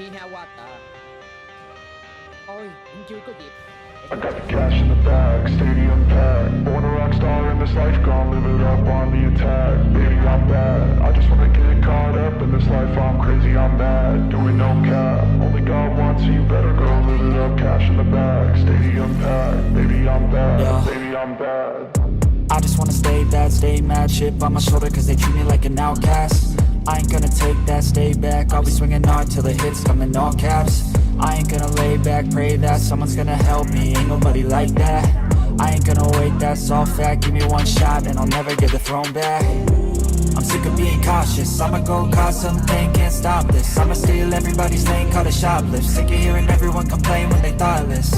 hiha water. Thôi, cũng chưa có dịp. I got the cash in the bag, stadium packed. Born a rock star in this life, gon' live it up on the attack. Baby, I'm bad. I just wanna get caught up in this life. I'm crazy, I'm mad. Doing no cap. Only God wants you better go live it up. Cash in the bag, stadium packed. Baby, I'm bad. Yeah. Baby, I'm bad. I just wanna stay bad, stay mad. Chip on my shoulder cause they treat me like an outcast. I ain't gonna take that, stay back. I'll be swinging hard till the hits come in all caps. I ain't gonna lay back, pray that someone's gonna help me. Ain't nobody like that. I ain't gonna wait, that's all fact. Give me one shot and I'll never get the throne back. I'm sick of being cautious. I'ma go cause something, can't stop this. I'ma steal everybody's lane, call it shoplift. Sick of hearing everyone complain when they thoughtless.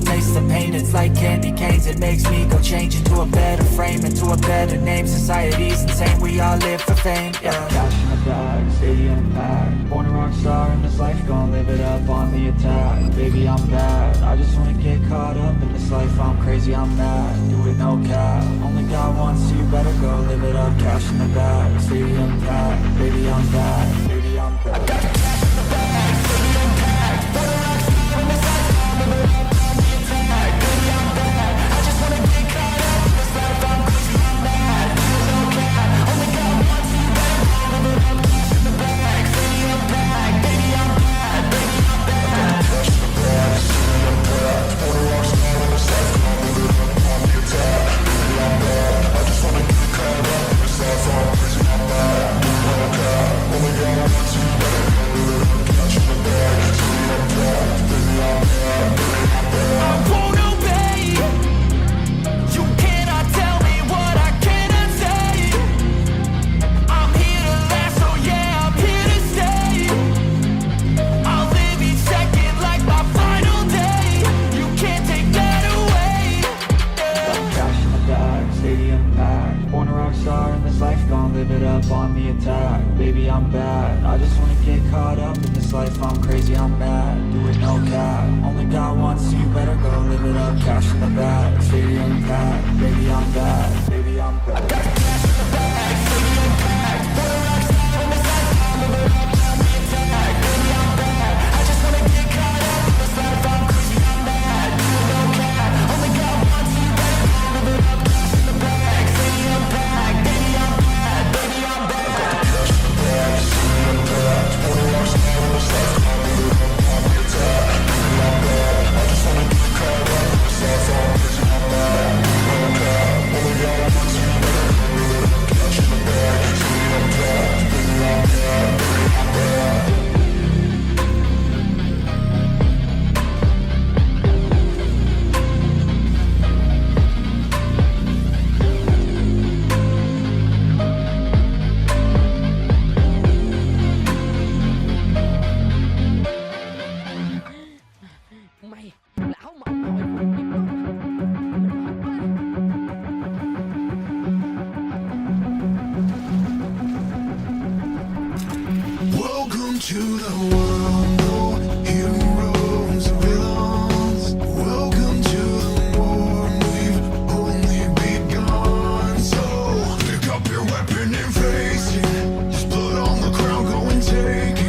Taste the pain, it's like candy canes. It makes me go change into a better frame, into a better name. Society's insane, we all live for fame, yeah. Cash in the bag, stadium packed. Born a rock star in this life, gon' live it up on the attack. Baby, I'm bad. I just wanna get caught up in this life. I'm crazy, I'm mad. Do it no cap. Only God wants you, better go live it up. Cash in the bag, stadium packed. Baby, I'm bad. Baby, I'm bad. I got the cash in the bag, stadium packed. Born a rock star in this life, gon' live it up. Baby, I'm bad. I just wanna get caught up in this life. I'm crazy, I'm mad. Do it no cap. Only God wants you, better go live it up. Cash in the bag, stadium packed. Baby, I'm bad. Baby, I'm bad. I got the cash in the bag, stadium packed. Born a rock star in this life, I'll live it up on the attack. Baby, I'm bad. I just wanna get caught up in this life. I'm crazy, I'm mad. Do it no cap. Only God wants you, better go live it up. Cash in the bag, stadium packed. Baby, I'm bad. Baby, I'm bad. Mày, lão mà ông nội không biết đâu mà. Mình mệt quá. Welcome to the world, no heroes or villains. Welcome to the war, we've only begun. So pick up your weapon and face it. There's blood on the ground, go and take it.